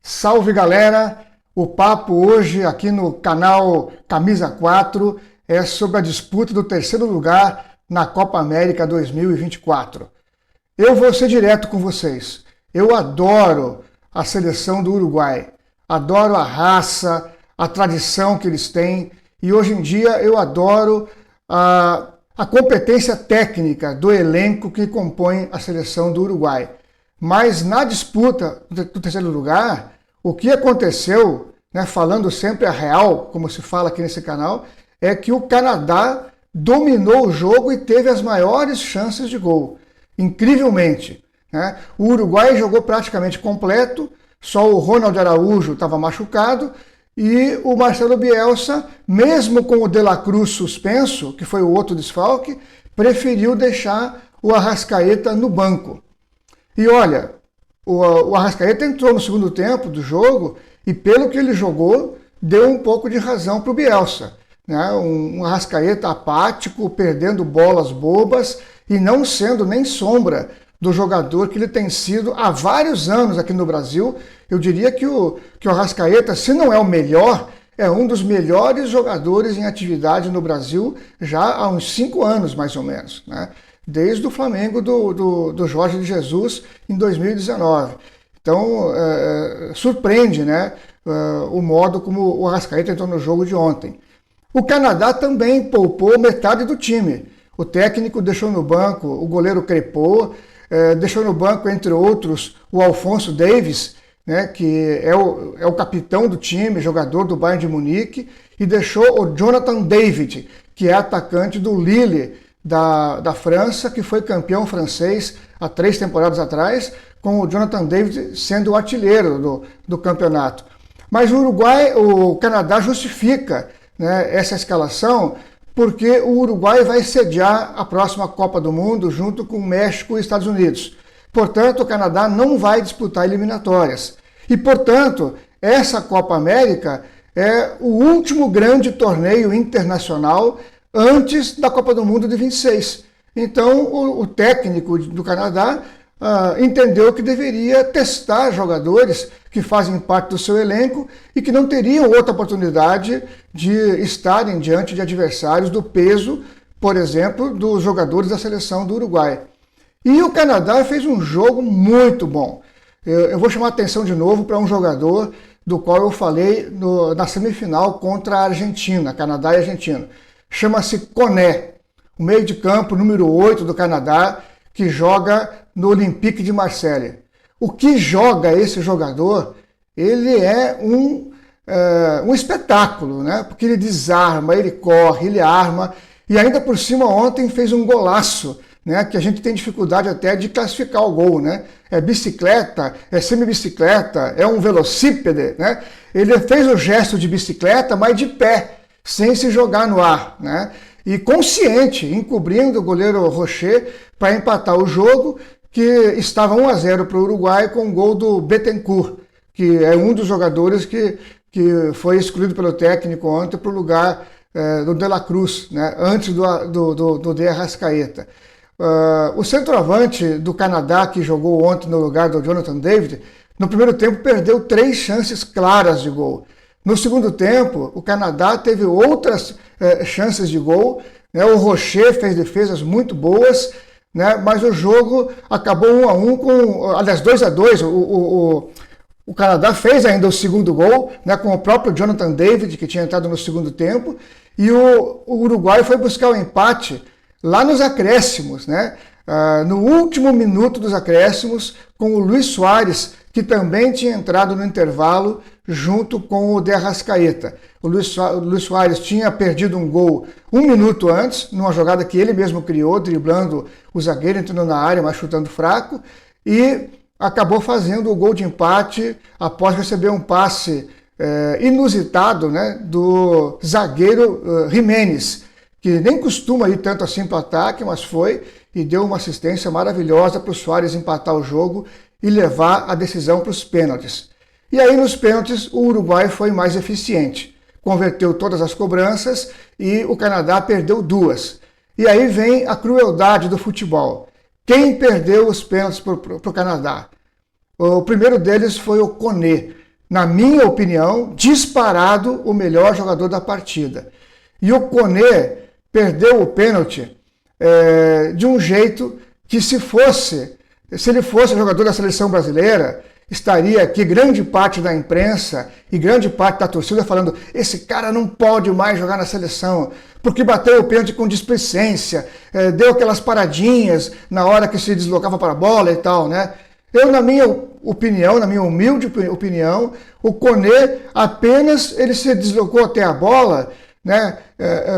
Salve galera! O papo hoje aqui no canal Camisa 4 é sobre a disputa do terceiro lugar na Copa América 2024. Eu vou ser direto com vocês. Eu adoro a seleção do Uruguai. Adoro a raça, a tradição que eles têm e hoje em dia eu adoro a competência técnica do elenco que compõe a seleção do Uruguai. Mas na disputa do terceiro lugar, o que aconteceu, né, falando sempre a real, como se fala aqui nesse canal, é que o Canadá dominou o jogo e teve as maiores chances de gol. Incrivelmente, né? O Uruguai jogou praticamente completo, só o Ronald Araújo estava machucado e o Marcelo Bielsa, mesmo com o De La Cruz suspenso, que foi o outro desfalque, preferiu deixar o Arrascaeta no banco. E olha, o Arrascaeta entrou no segundo tempo do jogo e pelo que ele jogou, deu um pouco de razão para o Bielsa. Né? Um Arrascaeta apático, perdendo bolas bobas e não sendo nem sombra do jogador que ele tem sido há vários anos aqui no Brasil. Eu diria que o Arrascaeta, se não é o melhor, é um dos melhores jogadores em atividade no Brasil já há uns 5 anos, mais ou menos, né? Desde o Flamengo do Jorge Jesus em 2019. Então, surpreende, né, o modo como o Arrascaeta entrou no jogo de ontem. O Canadá também poupou metade do time. O técnico deixou no banco o goleiro Crépeau, deixou no banco, entre outros, o Alphonso Davies, né, que é o capitão do time, jogador do Bayern de Munique, e deixou o Jonathan David, que é atacante do Lille, da França, que foi campeão francês há 3 temporadas atrás, com o Jonathan David sendo o artilheiro do campeonato. Mas o Canadá justifica, né, essa escalação porque o Uruguai vai sediar a próxima Copa do Mundo junto com o México e Estados Unidos. Portanto, o Canadá não vai disputar eliminatórias. E, portanto, essa Copa América é o último grande torneio internacional antes da Copa do Mundo de 26. Então, o técnico do Canadá entendeu que deveria testar jogadores que fazem parte do seu elenco e que não teriam outra oportunidade de estarem diante de adversários do peso, por exemplo, dos jogadores da seleção do Uruguai. E o Canadá fez um jogo muito bom. Eu vou chamar a atenção de novo para um jogador do qual eu falei na semifinal contra a Argentina, Canadá e Argentina. Chama-se Koné, o meio de campo número 8 do Canadá, que joga no Olympique de Marseille. O que joga esse jogador, ele é um espetáculo, né? Porque ele desarma, ele corre, ele arma, e ainda por cima ontem fez um golaço, né? Que a gente tem dificuldade até de classificar o gol, né? É bicicleta, é semibicicleta, é um velocípede, né? Ele fez o gesto de bicicleta, mas de pé, sem se jogar no ar, né? E consciente, encobrindo o goleiro Rocher para empatar o jogo, que estava 1-0 para o Uruguai com o gol do Bettencourt, que é um dos jogadores que foi excluído pelo técnico ontem para o lugar do De La Cruz, né? Antes do De Arrascaeta. O centroavante do Canadá, que jogou ontem no lugar do Jonathan David, no primeiro tempo perdeu 3 chances claras de gol. No segundo tempo, o Canadá teve outras chances de gol, né? O Rocher fez defesas muito boas, né? Mas o jogo acabou 1-1, aliás, 2-2. O Canadá fez ainda o segundo gol, né, com o próprio Jonathan David, que tinha entrado no segundo tempo, e o Uruguai foi buscar o empate lá nos acréscimos, né? No último minuto dos acréscimos, com o Luis Suárez, que também tinha entrado no intervalo junto com o De Arrascaeta. O Luis Suárez tinha perdido um gol 1 minuto antes, numa jogada que ele mesmo criou, driblando o zagueiro, entrando na área, mas chutando fraco, e acabou fazendo o gol de empate após receber um passe inusitado, né, do zagueiro Jiménez, que nem costuma ir tanto assim para o ataque, mas foi e deu uma assistência maravilhosa para o Suárez empatar o jogo e levar a decisão para os pênaltis. E aí nos pênaltis o Uruguai foi mais eficiente, converteu todas as cobranças e o Canadá perdeu 2. E aí vem a crueldade do futebol. Quem perdeu os pênaltis para o Canadá? O primeiro deles foi o Koné. Na minha opinião, disparado o melhor jogador da partida. E o Koné perdeu o pênalti de um jeito que se ele fosse jogador da seleção brasileira, estaria aqui grande parte da imprensa e grande parte da torcida falando: esse cara não pode mais jogar na seleção, porque bateu o pênalti com displicência, deu aquelas paradinhas na hora que se deslocava para a bola e tal, né? Eu, na minha opinião, na minha humilde opinião, o Koné apenas ele se deslocou até a bola, né,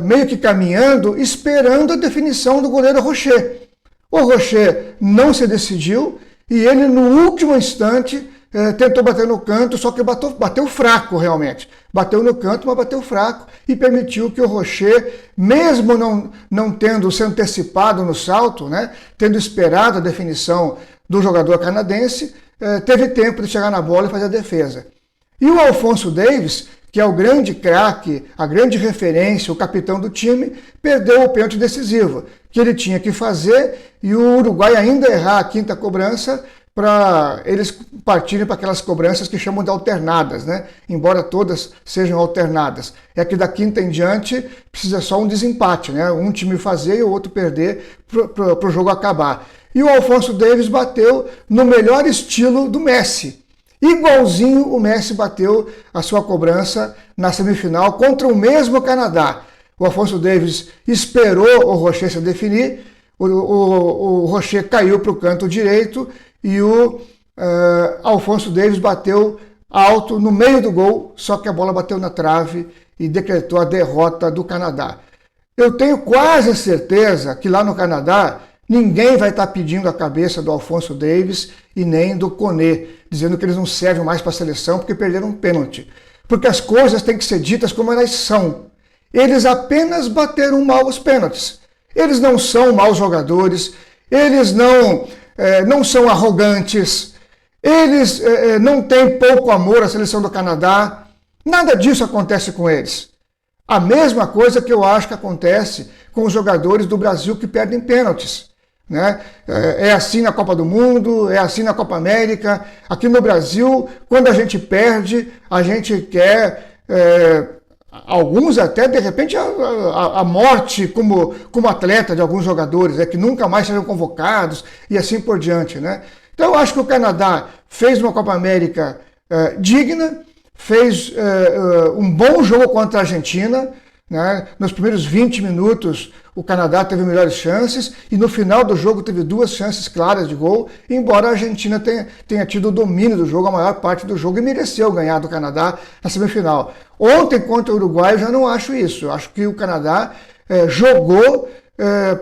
meio que caminhando, esperando a definição do goleiro Rocher. O Rocher não se decidiu e ele, no último instante, tentou bater no canto, só que bateu fraco realmente. Bateu no canto, mas bateu fraco e permitiu que o Rocher, mesmo não tendo se antecipado no salto, né, tendo esperado a definição do jogador canadense, teve tempo de chegar na bola e fazer a defesa. E o Alphonso Davies, que é o grande craque, a grande referência, o capitão do time, perdeu o pênalti decisivo, que ele tinha que fazer, e o Uruguai ainda errar a quinta cobrança para eles partirem para aquelas cobranças que chamam de alternadas, né? Embora todas sejam alternadas. É que da quinta em diante precisa só um desempate, né? Um time fazer e o outro perder para o jogo acabar. E o Alphonso Davies bateu no melhor estilo do Messi. Igualzinho o Messi bateu a sua cobrança na semifinal contra o mesmo Canadá. O Alphonso Davies esperou o Rocher se definir, o Rocher caiu para o canto direito e o Alphonso Davies bateu alto no meio do gol, só que a bola bateu na trave e decretou a derrota do Canadá. Eu tenho quase certeza que lá no Canadá ninguém vai estar pedindo a cabeça do Alphonso Davies e nem do Koné, dizendo que eles não servem mais para a seleção porque perderam um pênalti. Porque as coisas têm que ser ditas como elas são. Eles apenas bateram mal os pênaltis. Eles não são maus jogadores, eles não são arrogantes, eles não têm pouco amor à seleção do Canadá. Nada disso acontece com eles. A mesma coisa que eu acho que acontece com os jogadores do Brasil que perdem pênaltis. Né? É assim na Copa do Mundo, é assim na Copa América. Aqui no Brasil, quando a gente perde, a gente quer, alguns até de repente, a morte como atleta de alguns jogadores, que nunca mais sejam convocados e assim por diante. Né? Então eu acho que o Canadá fez uma Copa América digna, fez um bom jogo contra a Argentina. Né? Nos primeiros 20 minutos o Canadá teve melhores chances e no final do jogo teve 2 chances claras de gol, embora a Argentina tenha tido o domínio do jogo a maior parte do jogo e mereceu ganhar do Canadá na semifinal. Ontem contra o Uruguai eu já não acho isso, eu acho que o Canadá jogou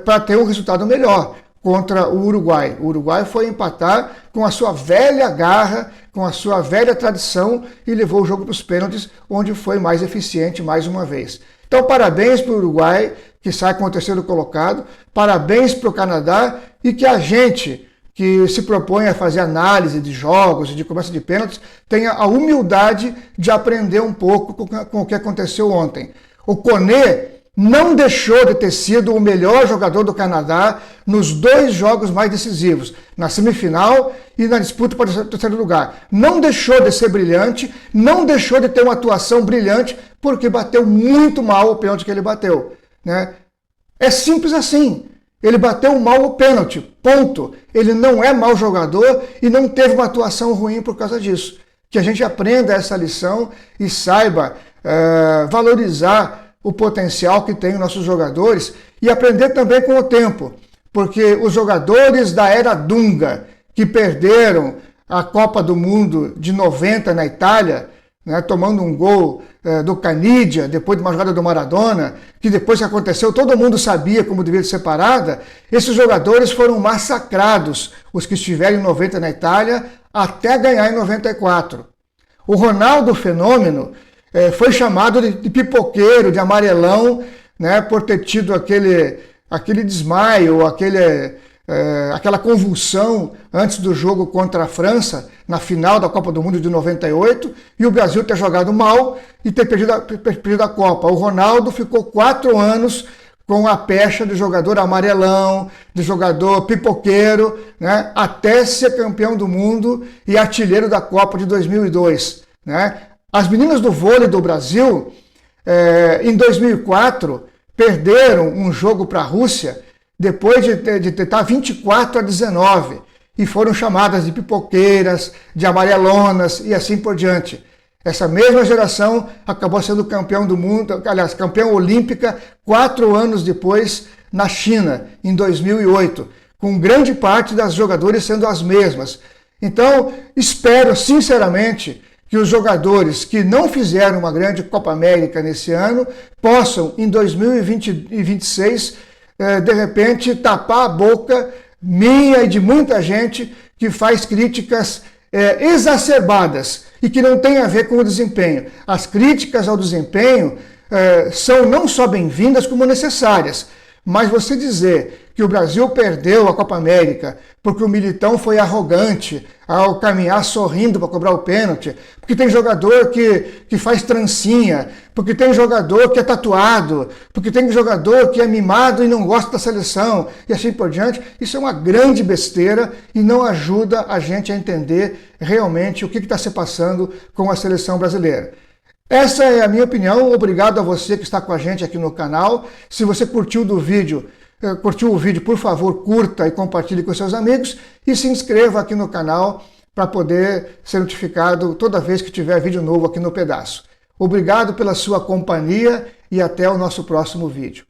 para ter um resultado melhor contra o Uruguai. O Uruguai foi empatar com a sua velha garra, com a sua velha tradição e levou o jogo para os pênaltis, onde foi mais eficiente mais uma vez. Então, parabéns para o Uruguai, que sai com o 3º colocado, parabéns para o Canadá e que a gente, que se propõe a fazer análise de jogos e de cobrança de pênaltis, tenha a humildade de aprender um pouco com o que aconteceu ontem. O Koné não deixou de ter sido o melhor jogador do Canadá nos 2 jogos mais decisivos, na semifinal e na disputa para o 3º lugar. Não deixou de ser brilhante, não deixou de ter uma atuação brilhante, porque bateu muito mal o pênalti que ele bateu. Né? É simples assim. Ele bateu mal o pênalti, ponto. Ele não é mau jogador e não teve uma atuação ruim por causa disso. Que a gente aprenda essa lição e saiba valorizar o potencial que tem os nossos jogadores e aprender também com o tempo, porque os jogadores da era Dunga, que perderam a Copa do Mundo de 90 na Itália, né, tomando um gol do Canidia, depois de uma jogada do Maradona, que depois que aconteceu todo mundo sabia como devia ser parada, esses jogadores foram massacrados, os que estiveram em 90 na Itália, até ganhar em 94. O Ronaldo Fenômeno foi chamado de pipoqueiro, de amarelão, né, por ter tido aquele desmaio, aquela convulsão antes do jogo contra a França, na final da Copa do Mundo de 98, e o Brasil ter jogado mal e ter perdido a Copa. O Ronaldo ficou 4 anos com a pecha de jogador amarelão, de jogador pipoqueiro, né, até ser campeão do mundo e artilheiro da Copa de 2002. Né? As meninas do vôlei do Brasil, em 2004, perderam um jogo para a Rússia depois de estar 24-19 e foram chamadas de pipoqueiras, de amarelonas e assim por diante. Essa mesma geração acabou sendo campeão do mundo, aliás, campeã olímpica 4 anos depois na China, em 2008, com grande parte das jogadoras sendo as mesmas. Então, espero sinceramente que os jogadores que não fizeram uma grande Copa América nesse ano possam, em 2026, de repente, tapar a boca minha e de muita gente que faz críticas exacerbadas e que não tem a ver com o desempenho. As críticas ao desempenho são não só bem-vindas como necessárias, mas você dizer que o Brasil perdeu a Copa América porque o Militão foi arrogante ao caminhar sorrindo para cobrar o pênalti, porque tem jogador que faz trancinha, porque tem jogador que é tatuado, porque tem jogador que é mimado e não gosta da seleção, e assim por diante, isso é uma grande besteira e não ajuda a gente a entender realmente o que está se passando com a seleção brasileira. Essa é a minha opinião. Obrigado a você que está com a gente aqui no canal. Se você curtiu o vídeo, por favor, curta e compartilhe com seus amigos e se inscreva aqui no canal para poder ser notificado toda vez que tiver vídeo novo aqui no Pedaço. Obrigado pela sua companhia e até o nosso próximo vídeo.